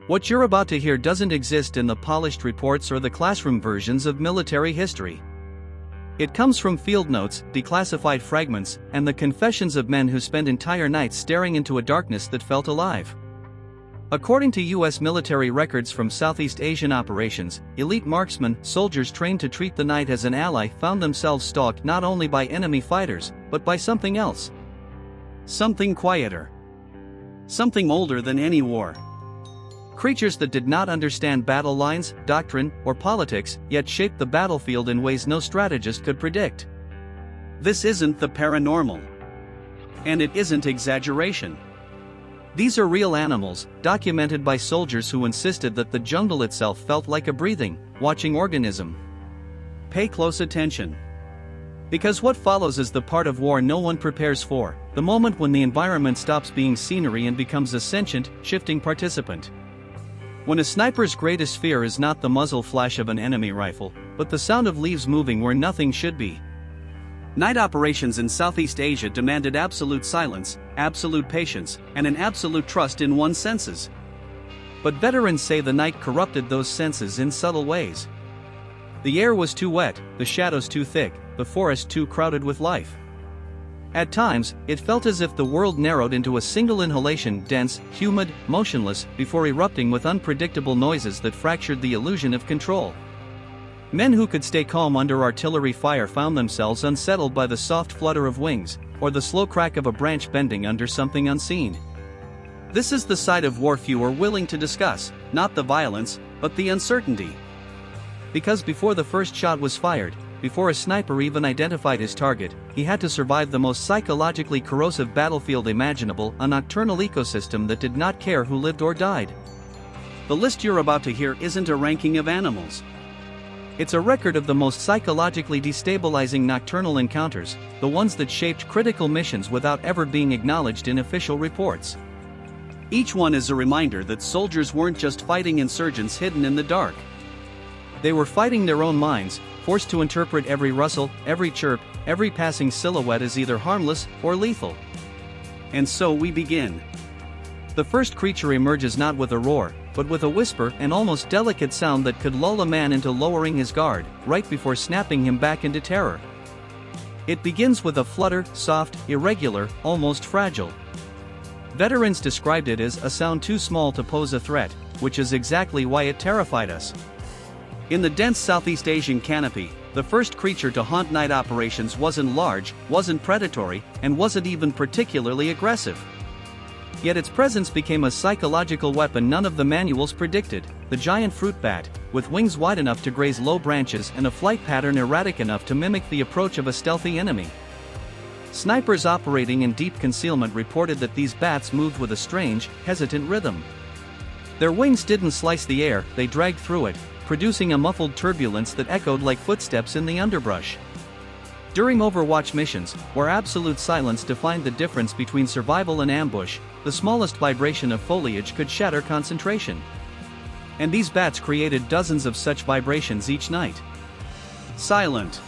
What you're about to hear doesn't exist in the polished reports or the classroom versions of military history. It comes from field notes, declassified fragments, and the confessions of men who spent entire nights staring into a darkness that felt alive. According to U.S. military records from Southeast Asian operations, elite marksmen, soldiers trained to treat the night as an ally, found themselves stalked not only by enemy fighters, but by something else. Something quieter. Something older than any war. Creatures that did not understand battle lines, doctrine, or politics, yet shaped the battlefield in ways no strategist could predict. This isn't the paranormal. And it isn't exaggeration. These are real animals, documented by soldiers who insisted that the jungle itself felt like a breathing, watching organism. Pay close attention. Because what follows is the part of war no one prepares for, the moment when the environment stops being scenery and becomes a sentient, shifting participant. When a sniper's greatest fear is not the muzzle flash of an enemy rifle, but the sound of leaves moving where nothing should be. Night operations in Southeast Asia demanded absolute silence, absolute patience, and an absolute trust in one's senses. But veterans say the night corrupted those senses in subtle ways. The air was too wet, the shadows too thick, the forest too crowded with life. At times, it felt as if the world narrowed into a single inhalation, dense, humid, motionless, before erupting with unpredictable noises that fractured the illusion of control. Men who could stay calm under artillery fire found themselves unsettled by the soft flutter of wings, or the slow crack of a branch bending under something unseen. This is the side of war few are willing to discuss, not the violence, but the uncertainty. Because before the first shot was fired, before a sniper even identified his target, he had to survive the most psychologically corrosive battlefield imaginable, a nocturnal ecosystem that did not care who lived or died. The list you're about to hear isn't a ranking of animals. It's a record of the most psychologically destabilizing nocturnal encounters, the ones that shaped critical missions without ever being acknowledged in official reports. Each one is a reminder that soldiers weren't just fighting insurgents hidden in the dark. They were fighting their own minds, forced to interpret every rustle, every chirp, every passing silhouette as either harmless or lethal. And so we begin. The first creature emerges not with a roar, but with a whisper, an almost delicate sound that could lull a man into lowering his guard, right before snapping him back into terror. It begins with a flutter, soft, irregular, almost fragile. Veterans described it as a sound too small to pose a threat, which is exactly why it terrified us. In the dense Southeast Asian canopy, the first creature to haunt night operations wasn't large, wasn't predatory, and wasn't even particularly aggressive. Yet its presence became a psychological weapon none of the manuals predicted: the giant fruit bat, with wings wide enough to graze low branches and a flight pattern erratic enough to mimic the approach of a stealthy enemy. Snipers operating in deep concealment reported that these bats moved with a strange, hesitant rhythm. Their wings didn't slice the air, they dragged through it, producing a muffled turbulence that echoed like footsteps in the underbrush. During Overwatch missions, where absolute silence defined the difference between survival and ambush, the smallest vibration of foliage could shatter concentration. And these bats created dozens of such vibrations each night. Silent.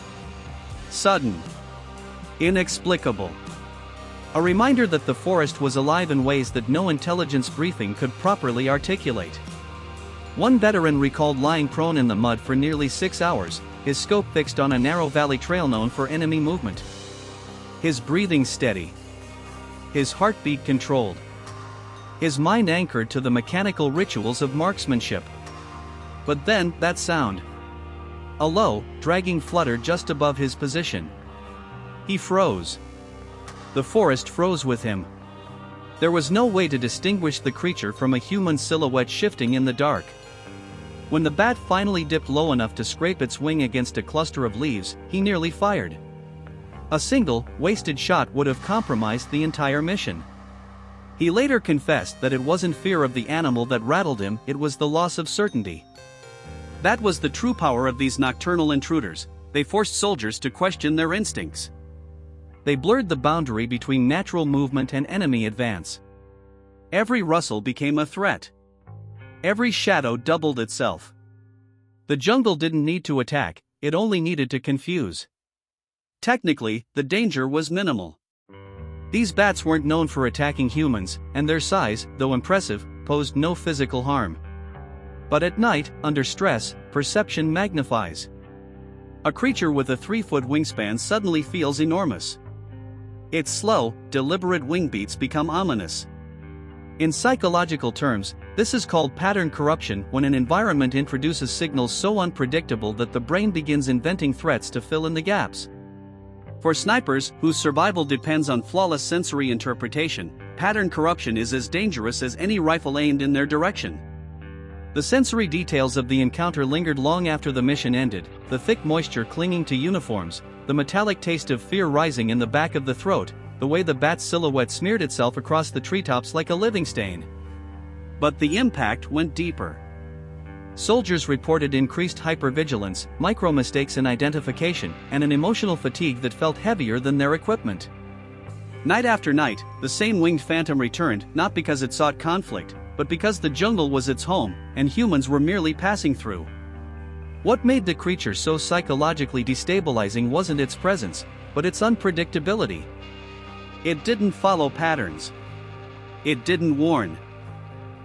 Sudden. Inexplicable. A reminder that the forest was alive in ways that no intelligence briefing could properly articulate. One veteran recalled lying prone in the mud for nearly 6 hours, his scope fixed on a narrow valley trail known for enemy movement. His breathing steady. His heartbeat controlled. His mind anchored to the mechanical rituals of marksmanship. But then, that sound. A low, dragging flutter just above his position. He froze. The forest froze with him. There was no way to distinguish the creature from a human silhouette shifting in the dark. When the bat finally dipped low enough to scrape its wing against a cluster of leaves, he nearly fired. A single, wasted shot would have compromised the entire mission. He later confessed that it wasn't fear of the animal that rattled him, it was the loss of certainty. That was the true power of these nocturnal intruders. They forced soldiers to question their instincts. They blurred the boundary between natural movement and enemy advance. Every rustle became a threat. Every shadow doubled itself. The jungle didn't need to attack, it only needed to confuse. Technically, the danger was minimal. These bats weren't known for attacking humans, and their size, though impressive, posed no physical harm. But at night, under stress, perception magnifies. A creature with a 3-foot wingspan suddenly feels enormous. Its slow, deliberate wing beats become ominous. In psychological terms, this is called pattern corruption, when an environment introduces signals so unpredictable that the brain begins inventing threats to fill in the gaps. For snipers, whose survival depends on flawless sensory interpretation, pattern corruption is as dangerous as any rifle aimed in their direction. The sensory details of the encounter lingered long after the mission ended, the thick moisture clinging to uniforms, the metallic taste of fear rising in the back of the throat, the way the bat's silhouette smeared itself across the treetops like a living stain. But the impact went deeper. Soldiers reported increased hypervigilance, micro-mistakes in identification, and an emotional fatigue that felt heavier than their equipment. Night after night, the same winged phantom returned, not because it sought conflict, but because the jungle was its home, and humans were merely passing through. What made the creature so psychologically destabilizing wasn't its presence, but its unpredictability. It didn't follow patterns. It didn't warn.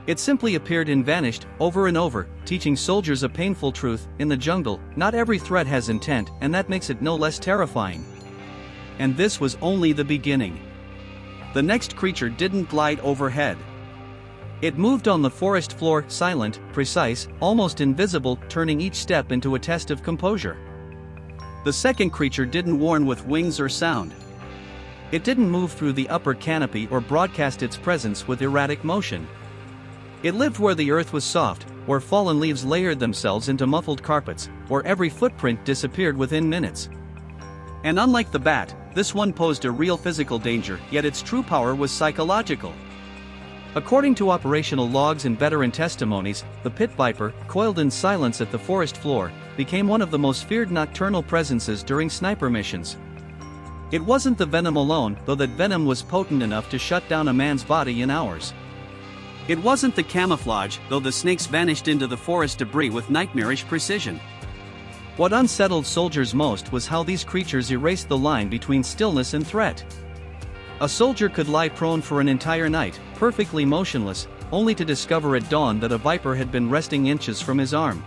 It simply appeared and vanished, over and over, teaching soldiers a painful truth: in the jungle, not every threat has intent, and that makes it no less terrifying. And this was only the beginning. The next creature didn't glide overhead. It moved on the forest floor, silent, precise, almost invisible, turning each step into a test of composure. The second creature didn't warn with wings or sound. It didn't move through the upper canopy or broadcast its presence with erratic motion. It lived where the earth was soft, where fallen leaves layered themselves into muffled carpets, where every footprint disappeared within minutes. And unlike the bat, this one posed a real physical danger, yet its true power was psychological. According to operational logs and veteran testimonies, the pit viper, coiled in silence at the forest floor, became one of the most feared nocturnal presences during sniper missions. It wasn't the venom alone, though that venom was potent enough to shut down a man's body in hours. It wasn't the camouflage, though the snakes vanished into the forest debris with nightmarish precision. What unsettled soldiers most was how these creatures erased the line between stillness and threat. A soldier could lie prone for an entire night, perfectly motionless, only to discover at dawn that a viper had been resting inches from his arm.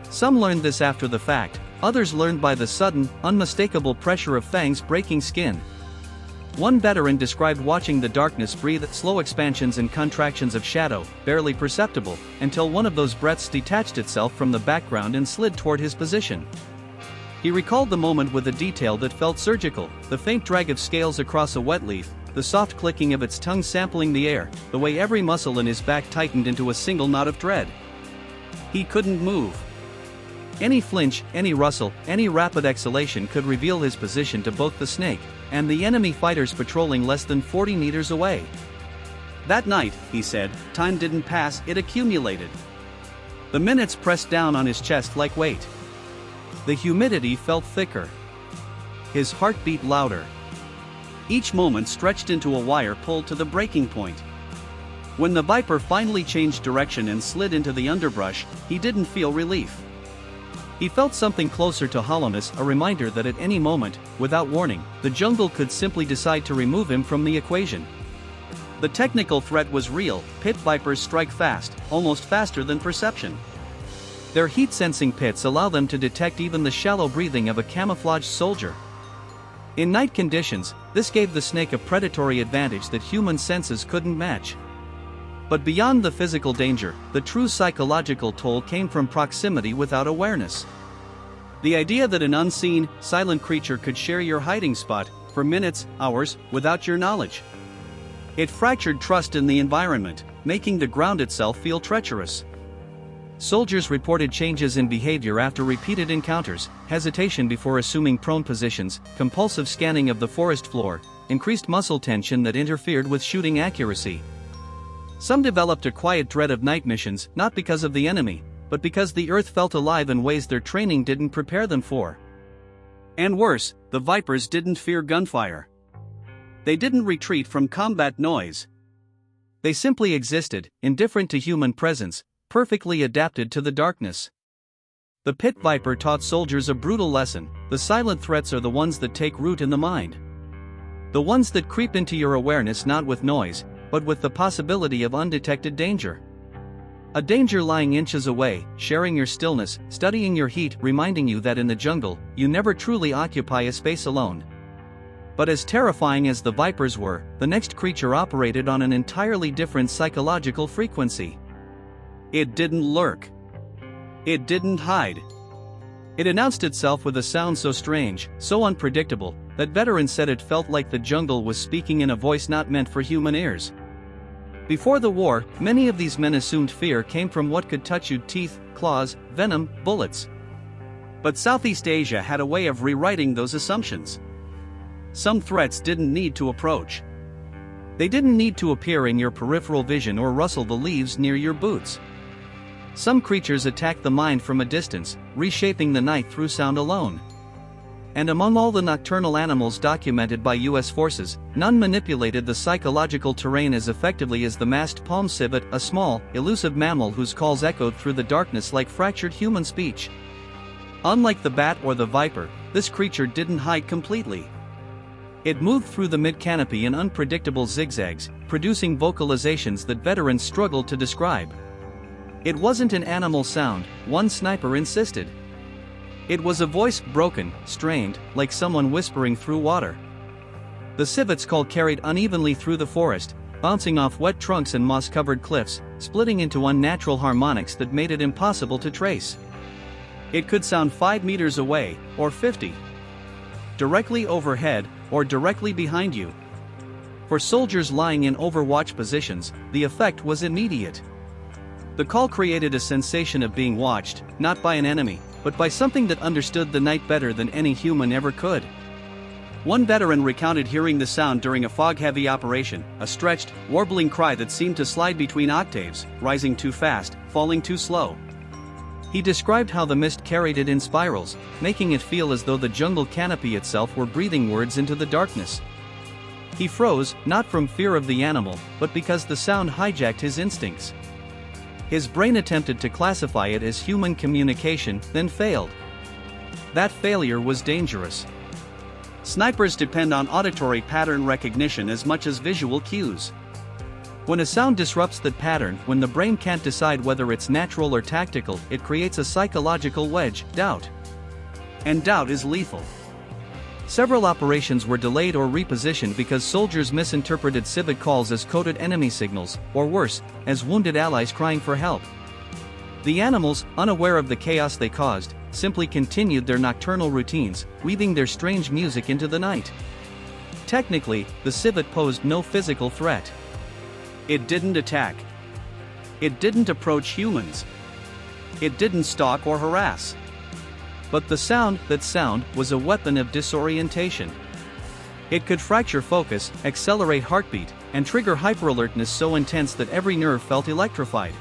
Some learned this after the fact, others learned by the sudden, unmistakable pressure of fangs breaking skin. One veteran described watching the darkness breathe slow expansions and contractions of shadow, barely perceptible, until one of those breaths detached itself from the background and slid toward his position. He recalled the moment with a detail that felt surgical: the faint drag of scales across a wet leaf, the soft clicking of its tongue sampling the air, the way every muscle in his back tightened into a single knot of dread. He couldn't move. Any flinch, any rustle, any rapid exhalation could reveal his position to both the snake and the enemy fighters patrolling less than 40 meters away. That night, he said, time didn't pass, it accumulated. The minutes pressed down on his chest like weight. The humidity felt thicker. His heart beat louder. Each moment stretched into a wire pulled to the breaking point. When the viper finally changed direction and slid into the underbrush, he didn't feel relief. He felt something closer to hollowness, a reminder that at any moment, without warning, the jungle could simply decide to remove him from the equation. The technical threat was real. Pit vipers strike fast, almost faster than perception. Their heat-sensing pits allow them to detect even the shallow breathing of a camouflaged soldier. In night conditions, this gave the snake a predatory advantage that human senses couldn't match. But beyond the physical danger, the true psychological toll came from proximity without awareness. The idea that an unseen, silent creature could share your hiding spot, for minutes, hours, without your knowledge. It fractured trust in the environment, making the ground itself feel treacherous. Soldiers reported changes in behavior after repeated encounters: hesitation before assuming prone positions, compulsive scanning of the forest floor, increased muscle tension that interfered with shooting accuracy. Some developed a quiet dread of night missions, not because of the enemy, but because the earth felt alive in ways their training didn't prepare them for. And worse, the vipers didn't fear gunfire. They didn't retreat from combat noise. They simply existed, indifferent to human presence, perfectly adapted to the darkness. The pit viper taught soldiers a brutal lesson: the silent threats are the ones that take root in the mind. The ones that creep into your awareness not with noise, but with the possibility of undetected danger. A danger lying inches away, sharing your stillness, studying your heat, reminding you that in the jungle, you never truly occupy a space alone. But as terrifying as the vipers were, the next creature operated on an entirely different psychological frequency. It didn't lurk. It didn't hide. It announced itself with a sound so strange, so unpredictable, that veterans said it felt like the jungle was speaking in a voice not meant for human ears. Before the war, many of these men assumed fear came from what could touch you: teeth, claws, venom, bullets. But Southeast Asia had a way of rewriting those assumptions. Some threats didn't need to approach. They didn't need to appear in your peripheral vision or rustle the leaves near your boots. Some creatures attacked the mind from a distance, reshaping the night through sound alone. And among all the nocturnal animals documented by U.S. forces, none manipulated the psychological terrain as effectively as the masked palm civet, a small, elusive mammal whose calls echoed through the darkness like fractured human speech. Unlike the bat or the viper, this creature didn't hide completely. It moved through the mid-canopy in unpredictable zigzags, producing vocalizations that veterans struggled to describe. It wasn't an animal sound, one sniper insisted. It was a voice, broken, strained, like someone whispering through water. The civet's call carried unevenly through the forest, bouncing off wet trunks and moss-covered cliffs, splitting into unnatural harmonics that made it impossible to trace. It could sound 5 meters away, or 50. Directly overhead, or directly behind you. For soldiers lying in overwatch positions, the effect was immediate. The call created a sensation of being watched, not by an enemy, but by something that understood the night better than any human ever could. One veteran recounted hearing the sound during a fog-heavy operation, a stretched, warbling cry that seemed to slide between octaves, rising too fast, falling too slow. He described how the mist carried it in spirals, making it feel as though the jungle canopy itself were breathing words into the darkness. He froze, not from fear of the animal, but because the sound hijacked his instincts. His brain attempted to classify it as human communication, then failed. That failure was dangerous. Snipers depend on auditory pattern recognition as much as visual cues. When a sound disrupts that pattern, when the brain can't decide whether it's natural or tactical, it creates a psychological wedge, doubt. And doubt is lethal. Several operations were delayed or repositioned because soldiers misinterpreted civet calls as coded enemy signals, or worse, as wounded allies crying for help. The animals, unaware of the chaos they caused, simply continued their nocturnal routines, weaving their strange music into the night. Technically, the civet posed no physical threat. It didn't attack. It didn't approach humans. It didn't stalk or harass. But that sound was a weapon of disorientation. It could fracture focus, accelerate heartbeat, and trigger hyperalertness so intense that every nerve felt electrified.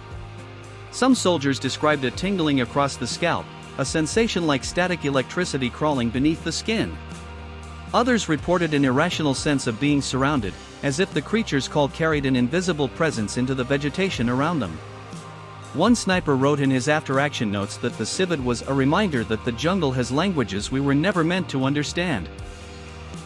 Some soldiers described it tingling across the scalp, a sensation like static electricity crawling beneath the skin. Others reported an irrational sense of being surrounded, as if the creature's call carried an invisible presence into the vegetation around them. One sniper wrote in his after-action notes that the civet was a reminder that the jungle has languages we were never meant to understand.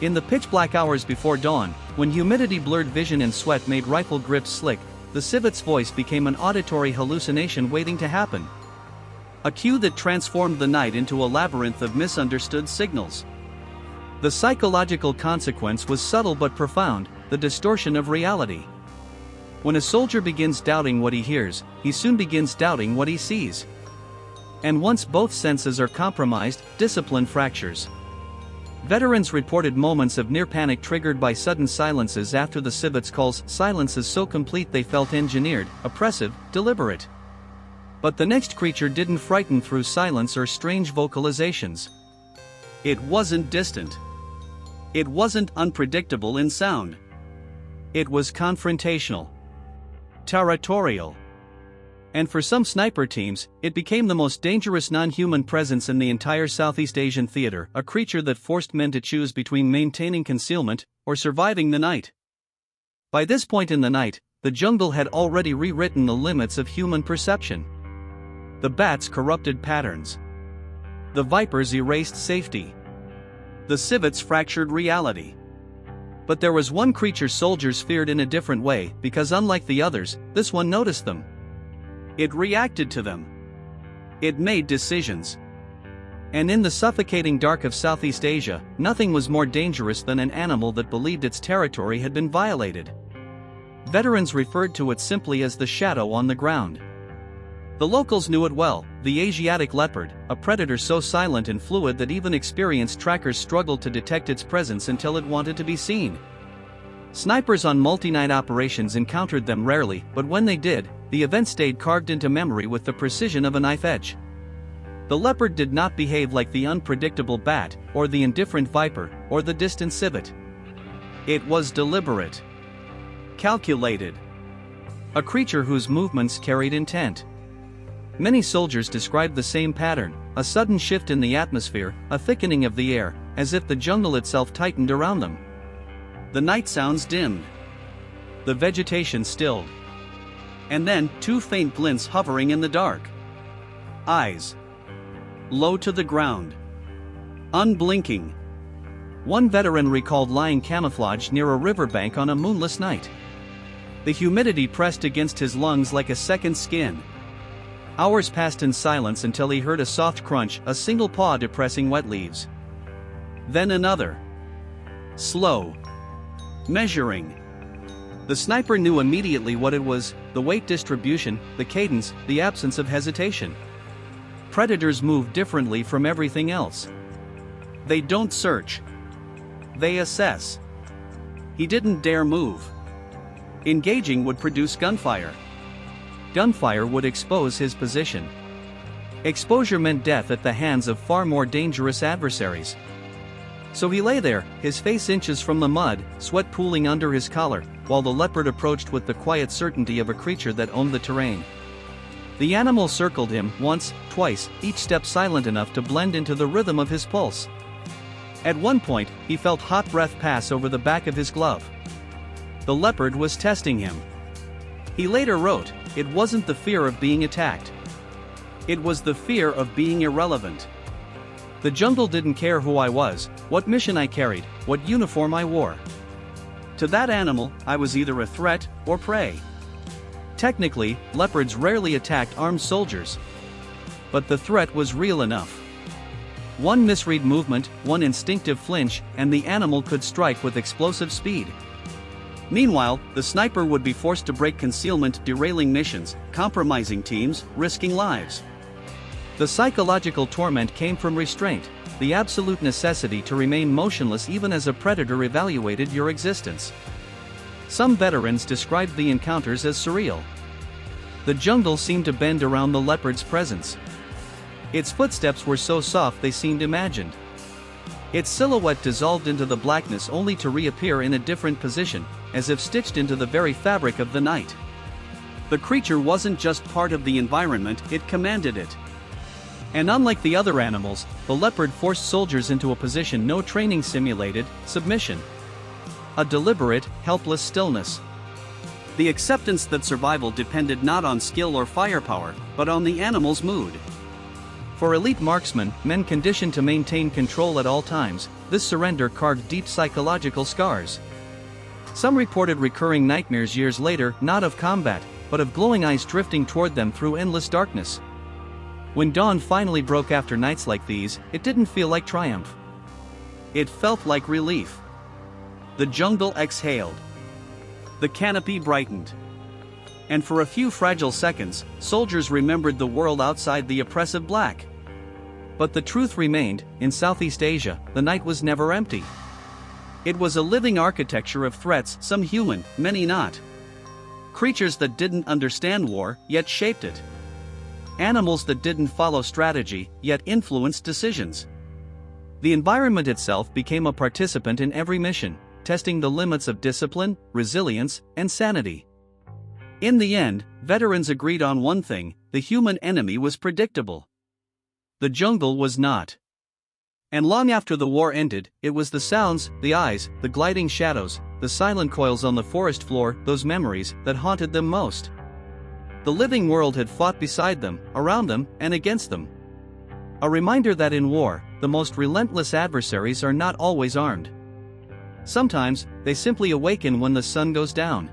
In the pitch-black hours before dawn, when humidity blurred vision and sweat made rifle grips slick, the civet's voice became an auditory hallucination waiting to happen. A cue that transformed the night into a labyrinth of misunderstood signals. The psychological consequence was subtle but profound: the distortion of reality. When a soldier begins doubting what he hears, he soon begins doubting what he sees. And once both senses are compromised, discipline fractures. Veterans reported moments of near panic triggered by sudden silences after the civet's calls, silences so complete they felt engineered, oppressive, deliberate. But the next creature didn't frighten through silence or strange vocalizations. It wasn't distant. It wasn't unpredictable in sound. It was confrontational. Territorial. And for some sniper teams, it became the most dangerous non-human presence in the entire Southeast Asian theater, a creature that forced men to choose between maintaining concealment or surviving the night. By this point in the night, the jungle had already rewritten the limits of human perception. The bats corrupted patterns. The vipers erased safety. The civets fractured reality. But there was one creature soldiers feared in a different way, because unlike the others, this one noticed them. It reacted to them. It made decisions. And in the suffocating dark of Southeast Asia, nothing was more dangerous than an animal that believed its territory had been violated. Veterans referred to it simply as the shadow on the ground. The locals knew it well, the Asiatic leopard, a predator so silent and fluid that even experienced trackers struggled to detect its presence until it wanted to be seen. Snipers on multi-night operations encountered them rarely, but when they did, the event stayed carved into memory with the precision of a knife edge. The leopard did not behave like the unpredictable bat, or the indifferent viper, or the distant civet. It was deliberate. Calculated. A creature whose movements carried intent. Many soldiers described the same pattern, a sudden shift in the atmosphere, a thickening of the air, as if the jungle itself tightened around them. The night sounds dimmed. The vegetation stilled. And then, two faint glints hovering in the dark. Eyes. Low to the ground. Unblinking. One veteran recalled lying camouflaged near a riverbank on a moonless night. The humidity pressed against his lungs like a second skin. Hours passed in silence until he heard a soft crunch, a single paw depressing wet leaves. Then another. Slow. Measuring. The sniper knew immediately what it was: the weight distribution, the cadence, the absence of hesitation. Predators move differently from everything else. They don't search. They assess. He didn't dare move. Engaging would produce gunfire. Gunfire would expose his position. Exposure meant death at the hands of far more dangerous adversaries. So he lay there, his face inches from the mud, sweat pooling under his collar, while the leopard approached with the quiet certainty of a creature that owned the terrain. The animal circled him once, twice, each step silent enough to blend into the rhythm of his pulse. At one point, he felt hot breath pass over the back of his glove. The leopard was testing him. He later wrote, "It wasn't the fear of being attacked. It was the fear of being irrelevant. The jungle didn't care who I was, what mission I carried, what uniform I wore. To that animal, I was either a threat or prey." Technically, leopards rarely attacked armed soldiers. But the threat was real enough. One misread movement, one instinctive flinch, and the animal could strike with explosive speed. Meanwhile, the sniper would be forced to break concealment, derailing missions, compromising teams, risking lives. The psychological torment came from restraint, the absolute necessity to remain motionless even as a predator evaluated your existence. Some veterans described the encounters as surreal. The jungle seemed to bend around the leopard's presence. Its footsteps were so soft they seemed imagined. Its silhouette dissolved into the blackness only to reappear in a different position, as if stitched into the very fabric of the night. The creature wasn't just part of the environment, it commanded it. And unlike the other animals, the leopard forced soldiers into a position no training simulated: submission. A deliberate, helpless stillness. The acceptance that survival depended not on skill or firepower, but on the animal's mood. For elite marksmen, men conditioned to maintain control at all times, this surrender carved deep psychological scars. Some reported recurring nightmares years later, not of combat, but of glowing eyes drifting toward them through endless darkness. When dawn finally broke after nights like these, it didn't feel like triumph. It felt like relief. The jungle exhaled. The canopy brightened. And for a few fragile seconds, soldiers remembered the world outside the oppressive black. But the truth remained: in Southeast Asia, the night was never empty. It was a living architecture of threats, some human, many not. Creatures that didn't understand war, yet shaped it. Animals that didn't follow strategy, yet influenced decisions. The environment itself became a participant in every mission, testing the limits of discipline, resilience, and sanity. In the end, veterans agreed on one thing: the human enemy was predictable. The jungle was not. And long after the war ended, it was the sounds, the eyes, the gliding shadows, the silent coils on the forest floor, those memories, that haunted them most. The living world had fought beside them, around them, and against them. A reminder that in war, the most relentless adversaries are not always armed. Sometimes, they simply awaken when the sun goes down.